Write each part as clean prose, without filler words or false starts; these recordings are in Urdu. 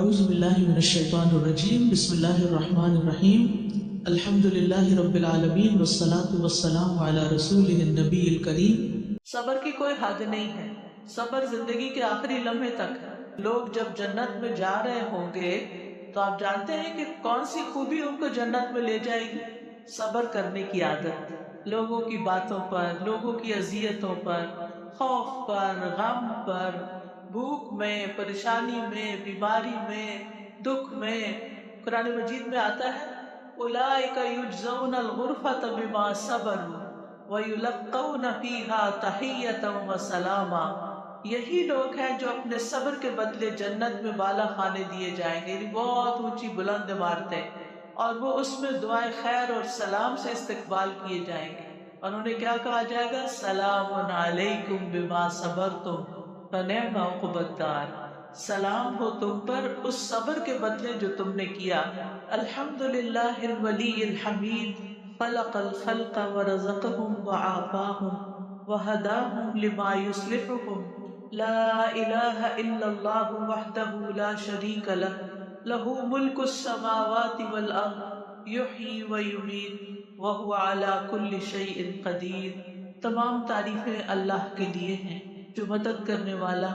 اعوذ باللہ من الشیطان الرجیم بسم اللہ الرحمن الرحیم الحمد للہ رب العالمین والصلاة والسلام علی رسولہ النبی الکریم۔ صبر کی کوئی حد نہیں ہے، صبر زندگی کے آخری لمحے تک ہے۔ لوگ جب جنت میں جا رہے ہوں گے تو آپ جانتے ہیں کہ کون سی خوبی ان کو جنت میں لے جائے گی؟ صبر کرنے کی عادت، لوگوں کی باتوں پر، لوگوں کی اذیتوں پر، خوف پر، غم پر، بھوک میں، پریشانی میں، بیماری میں، دکھ میں۔ قرآن مجید میں آتا ہے اولئک یجزون الغرفۃ بما صبروا ویلقون فیہا تحیۃ وسلاما۔ یہی لوگ ہیں جو اپنے صبر کے بدلے جنت میں بالا خانے دیے جائیں گے، یعنی بہت اونچی بلند عمارتیں، اور وہ اس میں دعائے خیر اور سلام سے استقبال کیے جائیں گے، اور انہیں کیا کہا جائے گا؟ سلام علیکم بما صبرتم فنعم عقبی الدار۔ سلام ہو تم پر اس صبر کے بدلے جو تم نے کیا۔ الحمدللہ الولی الحمید خلق الخلق ورزقهم وعافاهم وهداهم لما يصلحهم لا الہ الا اللہ وحدہ لا شریک له له ملک السماوات والارض یحیی ویمیت وہو علی کل شیء قدیر۔ تمام تعریفیں اللہ کے لیے ہیں جو مدد کرنے والا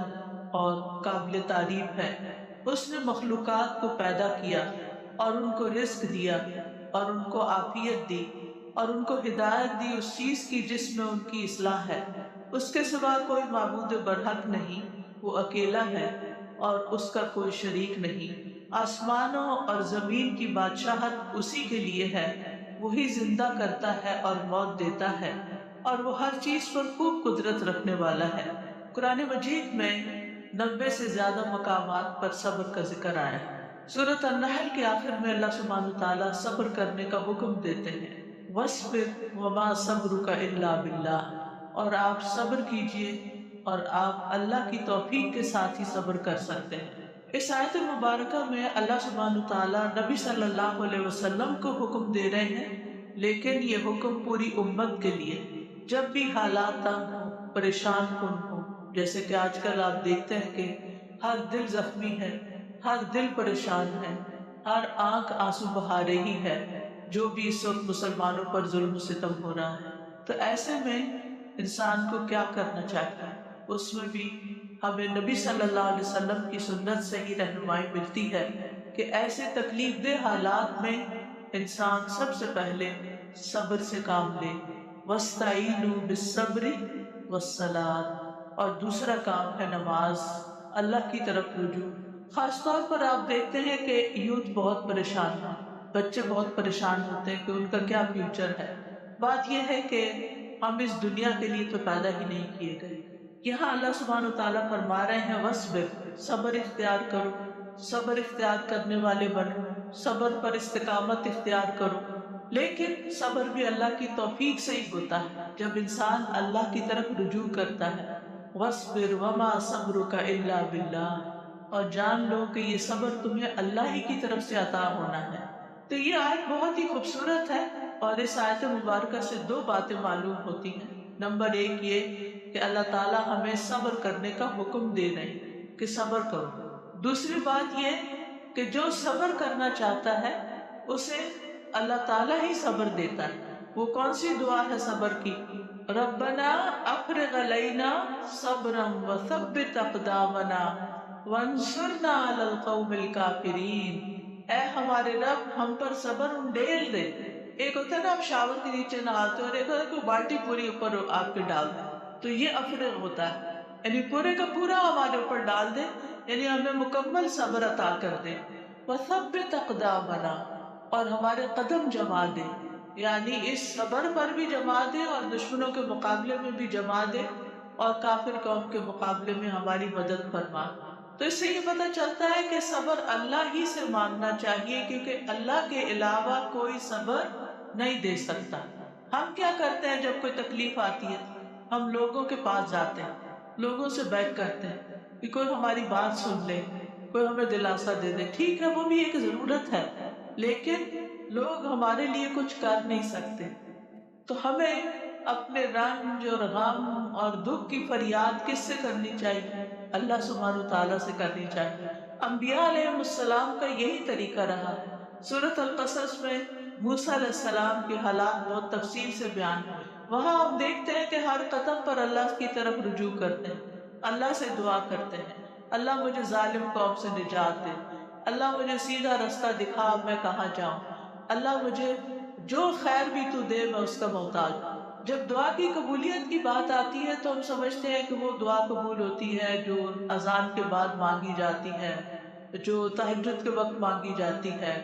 اور قابل تعریف ہے۔ اس نے مخلوقات کو پیدا کیا اور ان کو رزق دیا اور ان کو عافیت دی اور ان کو ہدایت دی اس چیز کی جس میں ان کی اصلاح ہے۔ اس کے سوا کوئی معبود برحق نہیں، وہ اکیلا ہے اور اس کا کوئی شریک نہیں۔ آسمانوں اور زمین کی بادشاہت اسی کے لیے ہے، وہی زندہ کرتا ہے اور موت دیتا ہے، اور وہ ہر چیز پر خوب قدرت رکھنے والا ہے۔ قرآن مجید میں 90 سے زیادہ مقامات پر صبر کا ذکر آیا ہے۔ سورۃ النحل کے آخر میں اللہ سبحانہ وتعالیٰ صبر کرنے کا حکم دیتے ہیں، وَاصْبِرْ وَمَا صَبْرُكَ إِلَّا بِاللَّهِ، اور آپ صبر کیجئے اور آپ اللہ کی توفیق کے ساتھ ہی صبر کر سکتے ہیں۔ اس آیت مبارکہ میں اللہ سبحانہ وتعالیٰ نبی صلی اللہ علیہ وسلم کو حکم دے رہے ہیں، لیکن یہ حکم پوری امت کے لیے۔ جب بھی حالات تنگ ہوں، پریشان کن ہوں، جیسے کہ آج کل آپ دیکھتے ہیں کہ ہر دل زخمی ہے، ہر دل پریشان ہے، ہر آنکھ آنسو بہا رہی ہے، جو بھی اس وقت مسلمانوں پر ظلم و ستم ہو رہا ہے۔ تو ایسے میں انسان کو کیا کرنا چاہیے؟ اس میں بھی ہمیں نبی صلی اللہ علیہ وسلم کی سنت سے ہی رہنمائی ملتی ہے کہ ایسے تکلیف دہ حالات میں انسان سب سے پہلے صبر سے کام لے، وَاسْتَعِینُوا بِالصَّبْرِ وَالصَّلَاةِ، اور دوسرا کام ہے نماز، اللہ کی طرف رجوع۔ خاص طور پر آپ دیکھتے ہیں کہ یوتھ بہت پریشان ہے، بچے بہت پریشان ہوتے ہیں کہ ان کا کیا فیوچر ہے۔ بات یہ ہے کہ ہم اس دنیا کے لیے تو پیدا ہی نہیں کیے گئے۔ یہاں اللہ سبحانہ وتعالیٰ فرما رہے ہیں وَاصْبِرْ، صبر اختیار کرو، صبر اختیار کرنے والے بنو، صبر پر استقامت اختیار کرو۔ لیکن صبر بھی اللہ کی توفیق سے ہی ہوتا ہے، جب انسان اللہ کی طرف رجوع کرتا ہے۔ وَاصْبِرْ وَمَا صَبْرُكَ إِلَّا بِاللَّهِ، اور جان لو کہ یہ صبر تمہیں اللہ ہی کی طرف سے عطا ہونا ہے۔ تو یہ آیت بہت ہی خوبصورت ہے، اور اس آیت مبارکہ سے دو باتیں معلوم ہوتی ہیں۔ نمبر ایک یہ کہ اللہ تعالیٰ ہمیں صبر کرنے کا حکم دے رہے ہیں کہ صبر کرو۔ دوسری بات یہ کہ جو صبر کرنا چاہتا ہے اسے اللہ تعالیٰ ہی صبر دیتا ہے۔ وہ کون سی دعا ہے صبر کی؟ ربنا افرغ علینا صبرا وثبت اقدامنا وانصرنا علی القوم الکافرین۔ اے ہمارے رب، ہم پر صبر انڈیل دے۔ ایک ہوتا ہے نا، آپ شاور کے نیچے نہاتے اور ایک ہوتا ہے کہ بالٹی پوری اوپر آپ کے ڈال دیں، تو یہ افرغ ہوتا ہے، یعنی پورے کا پورا ہمارے اوپر ڈال دے، یعنی ہمیں مکمل صبر عطا کر دے۔ وثبت اقدامنا، اور ہمارے قدم جما دے، یعنی اس صبر پر بھی جما دے اور دشمنوں کے مقابلے میں بھی جما دے، اور کافر قوم کے مقابلے میں ہماری مدد فرما۔ تو اس سے یہ پتہ چلتا ہے کہ صبر اللہ ہی سے مانگنا چاہیے، کیونکہ اللہ کے علاوہ کوئی صبر نہیں دے سکتا۔ ہم کیا کرتے ہیں جب کوئی تکلیف آتی ہے؟ ہم لوگوں کے پاس جاتے ہیں، لوگوں سے بیگ کرتے ہیں کہ کوئی ہماری بات سن لے، کوئی ہمیں دلاسا دے دے۔ ٹھیک ہے، وہ بھی ایک ضرورت ہے، لیکن لوگ ہمارے لیے کچھ کر نہیں سکتے۔ تو ہمیں اپنے رنج اور غم اور دکھ کی فریاد کس سے کرنی چاہیے؟ اللہ سبحانہ تعالیٰ سے کرنی چاہیے۔ انبیاء علیہ السلام کا یہی طریقہ رہا۔ سورۃ القصص میں موسیٰ علیہ السلام کے حالات بہت تفصیل سے بیان ہوئے۔ وہاں ہم دیکھتے ہیں کہ ہر قدم پر اللہ کی طرف رجوع کرتے ہیں، اللہ سے دعا کرتے ہیں، اللہ مجھے ظالم قوم سے نجات دے، اللہ مجھے سیدھا رستہ دکھا، اب میں کہاں جاؤں، اللہ مجھے جو خیر بھی تو دے میں اس کا محتاج ہوں۔ جب دعا کی قبولیت کی بات آتی ہے تو ہم سمجھتے ہیں کہ وہ دعا قبول ہوتی ہے جو اذان کے بعد مانگی جاتی ہے، جو تہجد کے وقت مانگی جاتی ہے،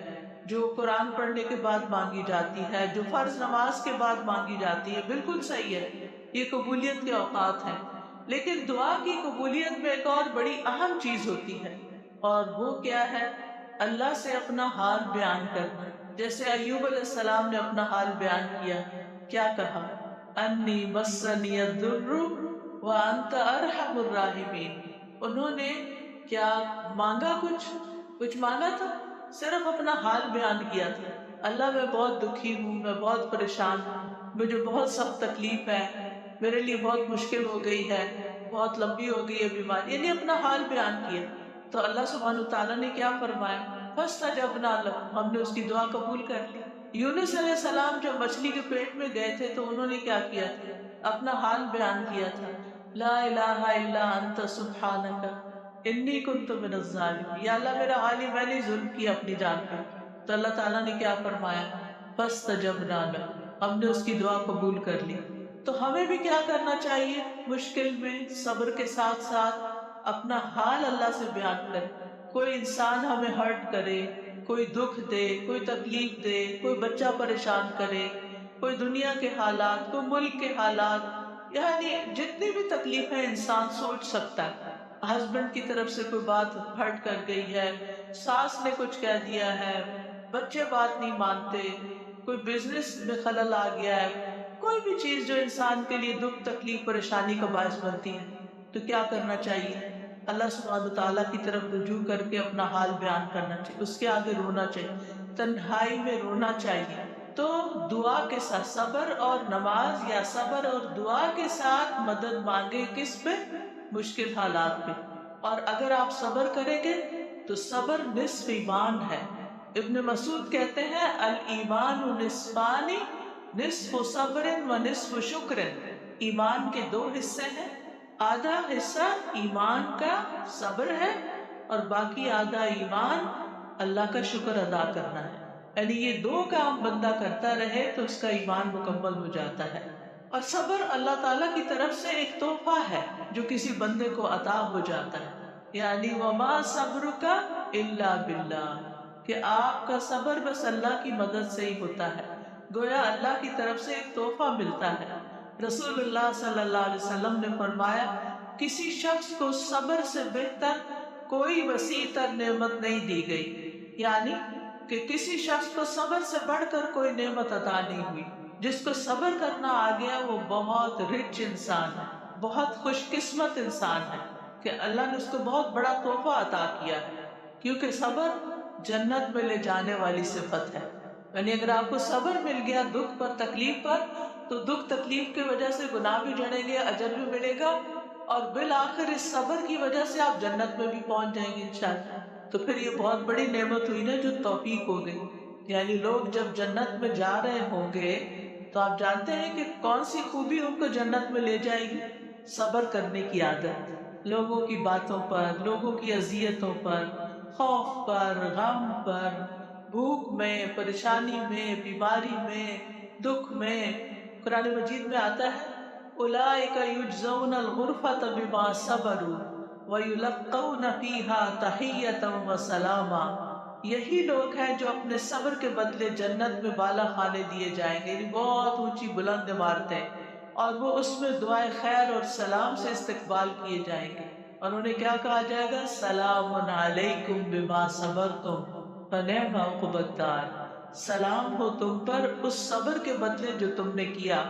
جو قرآن پڑھنے کے بعد مانگی جاتی ہے، جو فرض نماز کے بعد مانگی جاتی ہے۔ بالکل صحیح ہے، یہ قبولیت کے اوقات ہیں، لیکن دعا کی قبولیت میں ایک اور بڑی اہم چیز ہوتی ہے، اور وہ کیا ہے؟ اللہ سے اپنا حال بیان کرنا۔ جیسے ایوب علیہ السلام نے اپنا حال بیان کیا، کیا کہا؟ انی مسنی الضر وانت ارحم الراحمین۔ انہوں نے کیا مانگا؟ کچھ مانگا تھا؟ صرف اپنا حال بیان کیا تھا۔ اللہ میں بہت دکھی ہوں، میں بہت پریشان ہوں، مجھے بہت سخت تکلیف ہے، میرے لیے بہت مشکل ہو گئی ہے، بہت لمبی ہو گئی ہے بیماری، یعنی اپنا حال بیان کیا۔ تو اللہ سبحانہ تعالیٰ نے کیا فرمایا؟ فاستجبنا لہ، ہم نے اس کی دعا قبول کر لی۔ یونس علیہ السلام جب مچھلی کے پیٹ میں گئے تھے تو انہوں نے کیا کیا تھا؟ اپنا حال بیان کیا تھا، لا الہ الا انت سبحانک انی کنت من الظالمین، یا اللہ میرا حال ہی میں نے ظلم کیا اپنی جان پہ۔ تو اللہ تعالیٰ نے کیا فرمایا؟ فاستجبنا لہ، ہم نے اس کی دعا قبول کر لی۔ تو ہمیں بھی کیا کرنا چاہیے؟ مشکل میں صبر کے ساتھ ساتھ اپنا حال اللہ سے بیان کرے۔ کوئی انسان ہمیں ہرٹ کرے، کوئی دکھ دے، کوئی تکلیف دے، کوئی بچہ پریشان کرے، کوئی دنیا کے حالات، کوئی ملک کے حالات، یعنی جتنی بھی تکلیفیں انسان سوچ سکتا ہے۔ ہسبینڈ کی طرف سے کوئی بات ہرٹ کر گئی ہے، ساس نے کچھ کہہ دیا ہے، بچے بات نہیں مانتے، کوئی بزنس میں خلل آ گیا ہے، کوئی بھی چیز جو انسان کے لیے دکھ تکلیف پریشانی کا باعث بنتی ہے، تو کیا کرنا چاہیے؟ اللہ سبحانہ تعالیٰ کی طرف رجوع کر کے اپنا حال بیان کرنا چاہیے، اس کے آگے رونا چاہیے، تنہائی میں رونا چاہیے۔ تو دعا کے ساتھ صبر اور نماز، یا صبر اور دعا کے ساتھ مدد مانگے، کس پہ؟ مشکل حالات پہ۔ اور اگر آپ صبر کریں گے تو صبر نصف ایمان ہے۔ ابن مسعود کہتے ہیں الایمان نصفان، نصف صبر و نصف شکر۔ ایمان کے دو حصے ہیں، آدھا حصہ ایمان کا صبر ہے اور باقی آدھا ایمان اللہ کا شکر ادا کرنا ہے۔ یعنی یہ دو کام بندہ کرتا رہے تو اس کا ایمان مکمل ہو جاتا ہے۔ اور صبر اللہ تعالیٰ کی طرف سے ایک تحفہ ہے جو کسی بندے کو عطا ہو جاتا ہے، یعنی وما صبرک الا باللہ، کہ آپ کا صبر بس اللہ کی مدد سے ہی ہوتا ہے، گویا اللہ کی طرف سے ایک تحفہ ملتا ہے۔ رسول اللہ صلی اللہ علیہ وسلم نے فرمایا کسی شخص کو صبر سے بہتر کوئی وسیع تر نعمت نہیں دی گئی، یعنی کہ کسی شخص کو صبر سے بڑھ کر کوئی نعمت عطا نہیں ہوئی۔ جس کو صبر کرنا آ گیا وہ بہت رچ انسان ہے، بہت خوش قسمت انسان ہے کہ اللہ نے اس کو بہت بڑا تحفہ عطا کیا ہے، کیونکہ صبر جنت میں لے جانے والی صفت ہے۔ یعنی اگر آپ کو صبر مل گیا دکھ پر، تکلیف پر، تو دکھ تکلیف کی وجہ سے گناہ بھی جڑیں گے، اجر بھی ملے گا، اور بالآخر اس صبر کی وجہ سے آپ جنت میں بھی پہنچ جائیں گے انشاءاللہ۔ تو پھر یہ بہت بڑی نعمت ہوئی نا جو توفیق ہو گئی۔ یعنی لوگ جب جنت میں جا رہے ہوں گے تو آپ جانتے ہیں کہ کون سی خوبی ان کو جنت میں لے جائے گی؟ صبر کرنے کی عادت، لوگوں کی باتوں پر، لوگوں کی اذیتوں پر، خوف پر، غم پر، بھوک میں، پریشانی میں، بیماری میں، دکھ میں۔ قرآن مجید میں آتا ہے اولئک یجزون الغرفۃ بما صبروا ویلقون فیہا تحیۃ وسلاما، یہی لوگ ہیں جو اپنے صبر کے بدلے جنت میں بالا خانے دیے جائیں گے، یعنی بہت اونچی بلند عمارتیں، اور وہ اس میں دعائے خیر اور سلام سے استقبال کیے جائیں گے، اور انہیں کیا کہا جائے گا؟ سلام علیکم بما صبرتم فنعم عقبی الدار، سلام ہو تم پر اس صبر کے بدلے جو تم نے کیا۔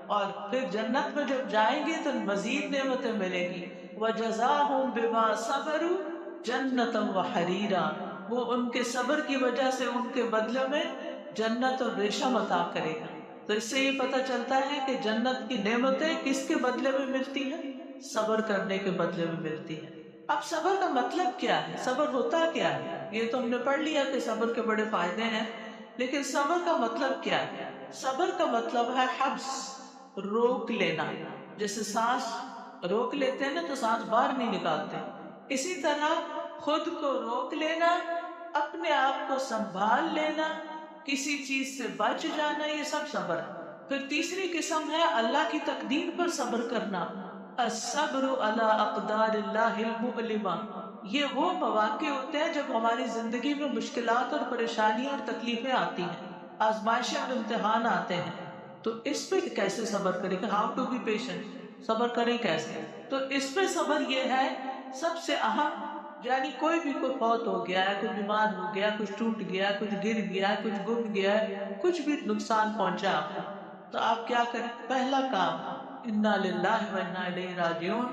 اور پھر جنت میں جب جائیں گے تو مزید نعمتیں ملیں گی، وجزاہم بما صبروا جنۃ وحریرا، وہ ان کے صبر کی وجہ سے ان کے بدلے میں جنت اور ریشم عطا کرے گا۔ تو اس سے یہ پتہ چلتا ہے کہ جنت کی نعمتیں کس کے بدلے میں ملتی ہیں؟ صبر کرنے کے بدلے میں ملتی ہیں۔ اب صبر کا مطلب کیا ہے، صبر ہوتا کیا ہے؟ یہ تو ہم نے پڑھ لیا کہ صبر کے بڑے فائدے ہیں، لیکن صبر کا مطلب کیا ہے؟ صبر کا مطلب ہے حبس، روک لینا۔ جیسے سانس روک لیتے ہیں نا تو سانس باہر نہیں نکالتے، اسی طرح خود کو روک لینا، اپنے آپ کو سنبھال لینا، کسی چیز سے بچ جانا، یہ سب صبر ہے۔ پھر تیسری قسم ہے اللہ کی تقدیر پر صبر کرنا، الصبر علی اقدار اللہ المؤلمہ۔ یہ وہ مواقع ہوتے ہیں جب ہماری زندگی میں مشکلات اور پریشانیاں اور تکلیفیں آتی ہیں، آزمائشیں اور امتحان آتے ہیں، تو اس پہ کیسے صبر کریں؟ ہاؤ ٹو بی پیشنٹ، صبر کریں کیسے؟ تو اس پہ صبر یہ ہے سب سے اہم، یعنی کوئی فوت ہو گیا ہے، کوئی بیمار ہو گیا، کچھ ٹوٹ گیا، کچھ گر گیا، کچھ گم گیا، کچھ بھی نقصان پہنچا آپ کو، تو آپ کیا کریں؟ پہلا کام انا للہ و انا الیہ راجعون،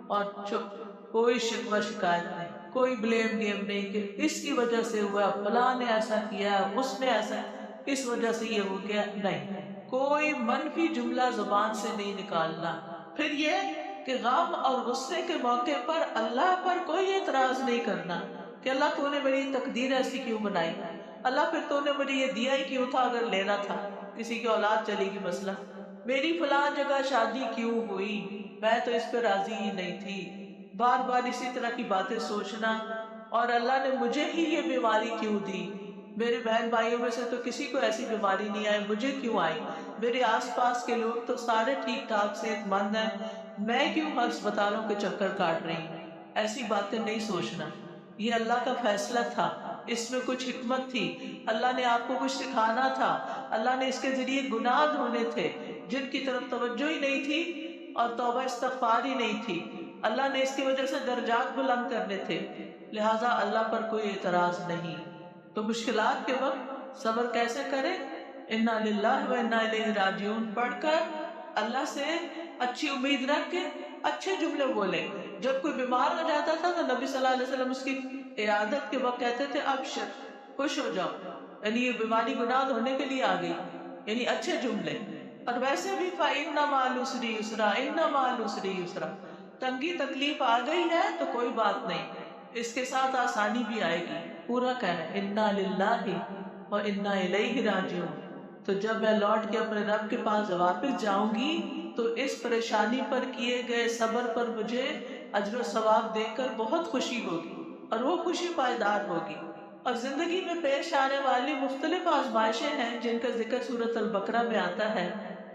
اور چپ، کوئی شکوہ شکایت نہیں، کوئی بلیم گیم نہیں کہ اس کی وجہ سے ہوا، فلاں نے ایسا کیا، اس نے ایسا، اس وجہ سے یہ ہو گیا، نہیں، کوئی منفی جملہ زبان سے نہیں نکالنا۔ پھر یہ کہ غم اور غصے کے موقع پر اللہ پر کوئی اعتراض نہیں کرنا کہ اللہ تو نے میری تقدیر ایسی کیوں بنائی، اللہ پھر تو نے مجھے یہ دیا ہی کیوں تھا اگر لینا تھا، کسی کی اولاد چلے گی مثلا، میری فلاں جگہ شادی کیوں ہوئی، میں تو اس پہ راضی ہی نہیں تھی، بار بار اسی طرح کی باتیں سوچنا، اور اللہ نے مجھے ہی یہ بیماری کیوں دی، میرے بہن بھائیوں میں سے تو کسی کو ایسی بیماری نہیں آئی، مجھے کیوں آئی، میرے آس پاس کے لوگ تو سارے ٹھیک ٹھاک صحت مند ہیں، میں کیوں ہسپتالوں کے چکر کاٹ رہی ہوں، ایسی باتیں نہیں سوچنا۔ یہ اللہ کا فیصلہ تھا، اس میں کچھ حکمت تھی، اللہ نے آپ کو کچھ سکھانا تھا، اللہ نے اس کے ذریعے گناہ دھونے تھے جن کی طرف توجہ ہی نہیں تھی اور توبہ استغفار ہی نہیں تھی، اللہ نے اس کی وجہ سے درجات بلند کرنے تھے، لہٰذا اللہ پر کوئی اعتراض نہیں۔ تو مشکلات کے وقت صبر کیسے کریں؟ انا للہ و انا الیہ راجعون پڑھ کر اللہ سے اچھی امید رکھ کے اچھے جملے بولے۔ جب کوئی بیمار ہو جاتا تھا تو نبی صلی اللہ علیہ وسلم اس کی عیادت کے وقت کہتے تھے ابشر، خوش ہو جاؤ، یعنی یہ بیماری گناہ دھونے کے لیے آ گئی، یعنی اچھے جملے۔ اور ویسے بھی فَإِنَّ مَعَ الْعُسْرِ يُسْرًا، إِنَّ مَعَ الْعُسْرِ يُسْرًا، تنگی تکلیف آ گئی ہے تو کوئی بات نہیں، اس کے ساتھ آسانی بھی آئے گی، پورا کہنا ہے اِنَّا لِلَّهِ وَإِنَّا إِلَيْهِ راجعون۔ تو جب میں لوٹ کے اپنے رب کے پاس واپس جاؤں گی تو اس پریشانی پر کیے گئے صبر پر مجھے اجر و ثواب دے کر بہت خوشی ہوگی، اور وہ خوشی پائیدار ہوگی۔ اور زندگی میں پیش آنے والی مختلف آزمائشیں ہیں جن کا ذکر سورۃ البقرہ میں آتا ہے،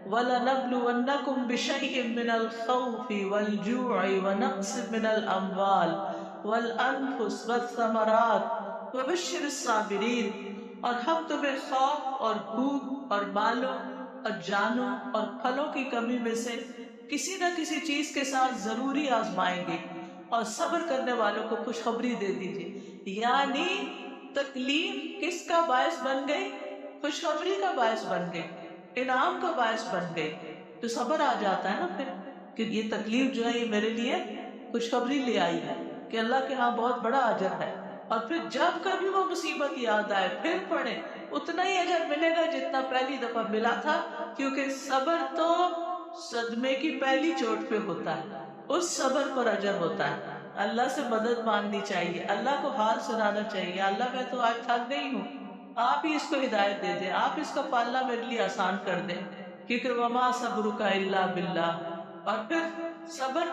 وَلَنَبْلُوَنَّكُمْ بِشَيْءٍ مِّنَ الْخَوْفِ وَالْجُوعِ وَنَقْصٍ مِّنَ الْأَمْوَالِ وَالْأَنفُسِ وَالثَّمَرَاتِ وَبَشِّرِ الصَّابِرِينَ، اور ہم تمہیں خوف اور بھوک اور مالوں اور جانوں اور پھلوں کی کمی میں سے کسی نہ کسی چیز کے ساتھ ضروری آزمائیں گے، اور صبر کرنے والوں کو خوشخبری دے دیجیے۔ یعنی تکلیف کس کا باعث بن گئی؟ خوشخبری کا باعث بن گئی، انعام کا باعث بن گئی، تو صبر آ جاتا ہے نا پھر، کہ یہ تکلیف جو ہے یہ میرے لیے خوشخبری لے آئی ہے کہ اللہ کے ہاں بہت بڑا اجر ہے۔ اور پھر جب کبھی وہ مصیبت یاد آئے پھر پڑھیں، اتنا ہی اجر ملے گا جتنا پہلی دفعہ ملا تھا، کیونکہ صبر تو صدمے کی پہلی چوٹ پہ ہوتا ہے، اس صبر پر اجر ہوتا ہے۔ اللہ سے مدد مانگنی چاہیے، اللہ کو حال سنانا چاہیے، اللہ میں تو آج تھک گئی ہوں، آپ ہی اس کو ہدایت دے دیں، آپ اس کا پالنا میرے لیے آسان کر دیں، کیونکہ وما صبرک الا باللہ۔ اور پھر صبر،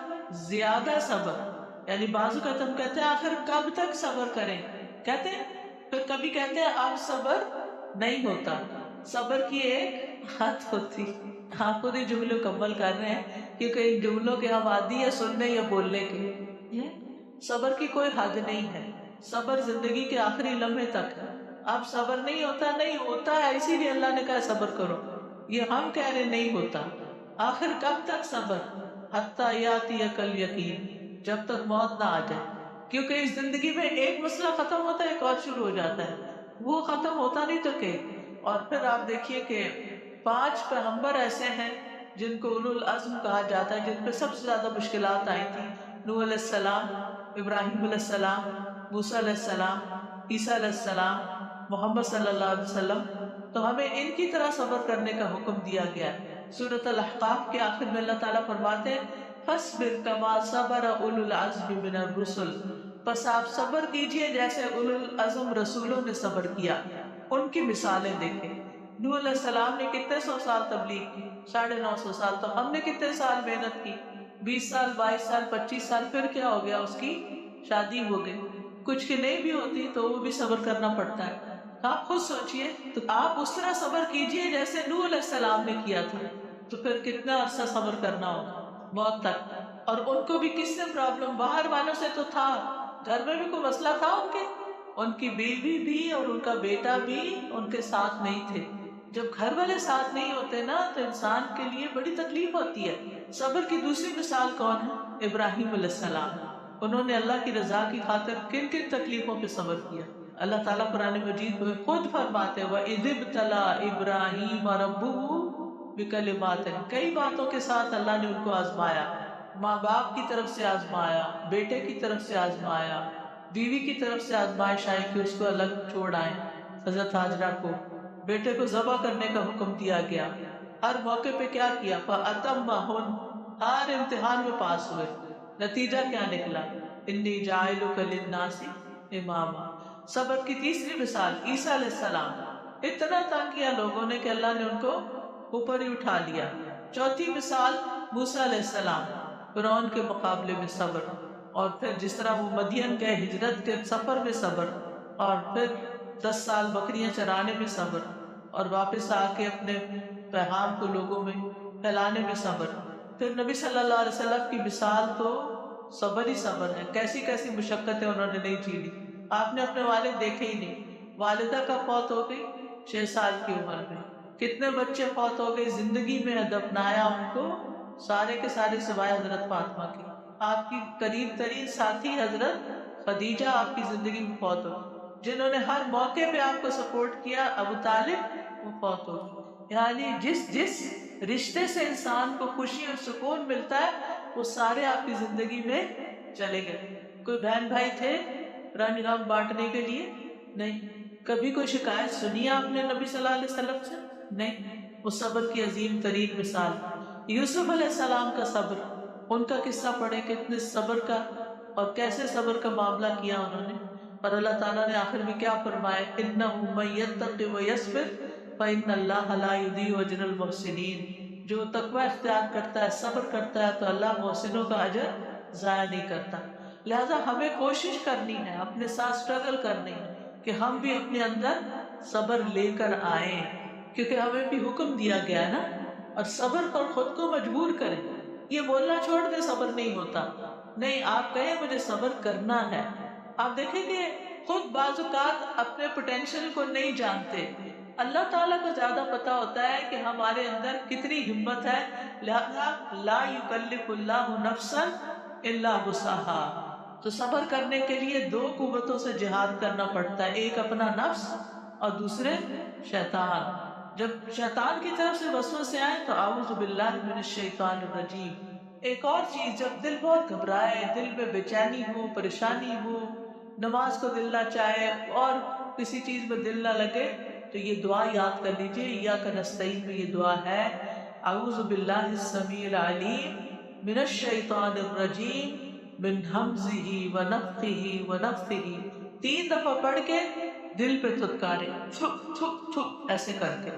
زیادہ صبر، یعنی بعض اوقات ہم کہتے ہیں آخر کب تک صبر کریں، کہتے ہیں، پھر کبھی کہتے ہیں اب صبر نہیں ہوتا۔ صبر کی ایک حد ہوتی، آپ خود ہی جملے مکمل کر رہے ہیں کیونکہ ان جملوں کے ہم عادی ہے سننے یا بولنے کے۔ صبر کی کوئی حد نہیں ہے، صبر زندگی کے آخری لمحے تک ہے۔ اب صبر نہیں ہوتا، نہیں ہوتا ہے، اسی لیے اللہ نے کہا صبر کرو، یہ ہم کہہ رہے نہیں ہوتا۔ آخر کب تک صبر؟ حتی یاتیک الیقین، جب تک موت نہ آ جائے، کیونکہ اس زندگی میں ایک مسئلہ ختم ہوتا ہے ایک اور شروع ہو جاتا ہے، وہ ختم ہوتا نہیں تو کہ۔ اور پھر آپ دیکھیے کہ 5 پیغمبر ایسے ہیں جن کو اولو العزم کہا جاتا ہے، جن پہ سب سے زیادہ مشکلات آئی تھی، نوح علیہ السلام، ابراہیم علیہ السلام، موسیٰ علیہ السلام، عیسیٰ علیہ السلام، محمد صلی اللہ علیہ وسلم، تو ہمیں ان کی طرح صبر کرنے کا حکم دیا گیا ہے۔ سورۃ الاحقاف کے آخر میں اللہ تعالیٰ فرماتے ہیں فَاصْبِرْ كَمَا صَبَرَ أُولُو الْعَزْمِ مِنَ الرُّسُلِ، پس آپ صبر کیجئے جیسے اولو العزم رسولوں نے صبر کیا۔ ان کی مثالیں دیکھیں۔ نوح علیہ السلام نے کتنے سو سال تبلیغ کی، 950 سال۔ تو ہم نے کتنے سال محنت کی، 20 سال، 22 سال، 25 سال۔ پھر کیا ہو گیا، اس کی شادی ہو گئی۔ کچھ کی نہیں بھی ہوتی تو وہ بھی صبر کرنا پڑتا ہے۔ آپ خود سوچئے، تو آپ اس طرح صبر کیجئے جیسے نوح علیہ السلام نے کیا تھا، تو پھر کتنا عرصہ صبر کرنا ہوگا، موت تک۔ اور ان کو بھی کس سے پرابلم، باہر والوں سے تو تھا، گھر میں بھی کوئی مسئلہ تھا ان کی بیوی بھی اور ان کا بیٹا بھی ان کے ساتھ نہیں تھے۔ جب گھر والے ساتھ نہیں ہوتے نا تو انسان کے لیے بڑی تکلیف ہوتی ہے۔ صبر کی دوسری مثال کون ہے؟ ابراہیم علیہ السلام۔ انہوں نے اللہ کی رضا کی خاطر کن کن تکلیفوں پہ صبر کیا؟ اللہ تعالیٰ قرآن مجید میں خود فرماتے ہیں وَإِذِ ابْتَلَىٰ إِبْرَاهِيمَ رَبُّهُ بِكَلِمَاتٍ، کئی باتوں کے ساتھ اللہ نے ان کو آزمایا۔ ماں باپ کی طرف سے آزمایا، بیٹے کی طرف سے آزمایا، بیوی کی طرف سے آزمائش آئی کہ اس کو الگ چھوڑ آئے، حضرت ہاجرہ کو بیٹے کو ذبح کرنے کا حکم دیا گیا۔ ہر موقع پہ کیا کیا؟ فَأَتَمَّهُنَّ، ہر امتحان میں پاس ہوئے۔ نتیجہ کیا نکلا؟ انی جاعلک للناس اماما۔ صبر کی تیسری مثال عیسیٰ علیہ السلام۔ اتنا تنگ کیا لوگوں نے کہ اللہ نے ان کو اوپر ہی اٹھا لیا۔ چوتھی مثال موسیٰ علیہ السلام، فرعون کے مقابلے میں صبر، اور پھر جس طرح وہ مدین گئے ہجرت کے سفر میں صبر، اور پھر 10 سال بکریاں چرانے میں صبر، اور واپس آ کے اپنے پیغام کو لوگوں میں پھیلانے میں صبر۔ پھر نبی صلی اللہ علیہ وسلم کی مثال تو صبر ہی صبر ہے، کیسی کیسی مشقتیں انہوں نے نہیں جھیلی۔ آپ نے اپنے والد دیکھے ہی نہیں، والدہ کا فوت ہو گئی 6 سال کی عمر میں، کتنے بچے فوت ہو گئے، زندگی میں دفنایا ان کو سارے کے سارے سوائے حضرت فاطمہ کی۔ آپ کی قریب ترین ساتھی حضرت خدیجہ آپ کی زندگی میں فوت ہو، جنہوں نے ہر موقع پہ آپ کو سپورٹ کیا، ابو طالب، وہ فوت ہو۔ یعنی جس رشتے سے انسان کو خوشی اور سکون ملتا ہے وہ سارے آپ کی زندگی میں چلے گئے۔ کوئی بہن بھائی تھے رنج غم بانٹنے کے لیے؟ نہیں۔ کبھی کوئی شکایت سنی آپ نے نبی صلی اللہ علیہ وسلم سے؟ نہیں۔ وہ صبر کی عظیم ترین مثال۔ یوسف علیہ السلام کا صبر، ان کا قصہ پڑھیں کتنے صبر کا اور کیسے صبر کا معاملہ کیا انہوں نے، اور اللہ تعالیٰ نے آخر میں کیا فرمایا؟ إِنَّهُ مَن يَتَّقِ وَيَصْبِرْ فَإِنَّ اللَّهَ لَا يُضِيعُ أَجْرَ الْمُحْسِنِينَ، جو تقوی اختیار کرتا ہے، صبر کرتا ہے، تو اللہ محسنوں کا اجر ضائع نہیں کرتا۔ لہذا ہمیں کوشش کرنی ہے، اپنے ساتھ سٹرگل کرنی ہے کہ ہم بھی اپنے اندر صبر لے کر آئیں، کیونکہ ہمیں بھی حکم دیا گیا ہے نا، اور صبر پر خود کو مجبور کریں۔ یہ بولنا چھوڑ دیں صبر نہیں ہوتا، نہیں، آپ کہیں مجھے صبر کرنا ہے۔ آپ دیکھیں کہ خود بعض اوقات اپنے پوٹینشیل کو نہیں جانتے، اللہ تعالیٰ کو زیادہ پتا ہوتا ہے کہ ہمارے اندر کتنی ہمت ہے، لہذا لا یکلف اللہ نفسا الا وسعها۔ تو صبر کرنے کے لیے 2 قوتوں سے جہاد کرنا پڑتا ہے، ایک اپنا نفس اور دوسرے شیطان۔ جب شیطان کی طرف سے وسوسے آئے تو اعوذ باللہ من الشیطان الرجیم۔ ایک اور چیز، جب دل بہت گھبرائے، دل میں بے چینی ہو، پریشانی ہو، نماز کو دل نہ چاہے اور کسی چیز میں دل نہ لگے، تو یہ دعا یاد کر لیجئے، ایاک نستعین میں یہ دعا ہے اعوذ باللہ السمیع العلیم من الشیطان الرجیم من ہمزہ ونفخہ ونفثہ، 3 دفعہ پڑھ کے دل پہ تھتکارے، تھک تھک تھک ایسے کر کے۔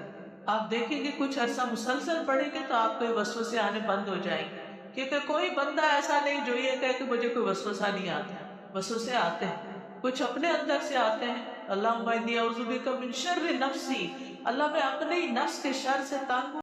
آپ دیکھیں گے کچھ عرصہ مسلسل پڑھیں گے تو آپ کو یہ وسوسے آنے بند ہو جائیں گے، کیونکہ کوئی بندہ ایسا نہیں جو یہ کہے کہ مجھے کوئی وسوسہ نہیں آتا۔ وسوسے آتے ہیں، کچھ اپنے اندر سے آتے ہیں۔ اللہم انی اعوذ بک من شر نفسی، اللہ میں اپنے ہی نفس کے شر سے تنگ ہوں۔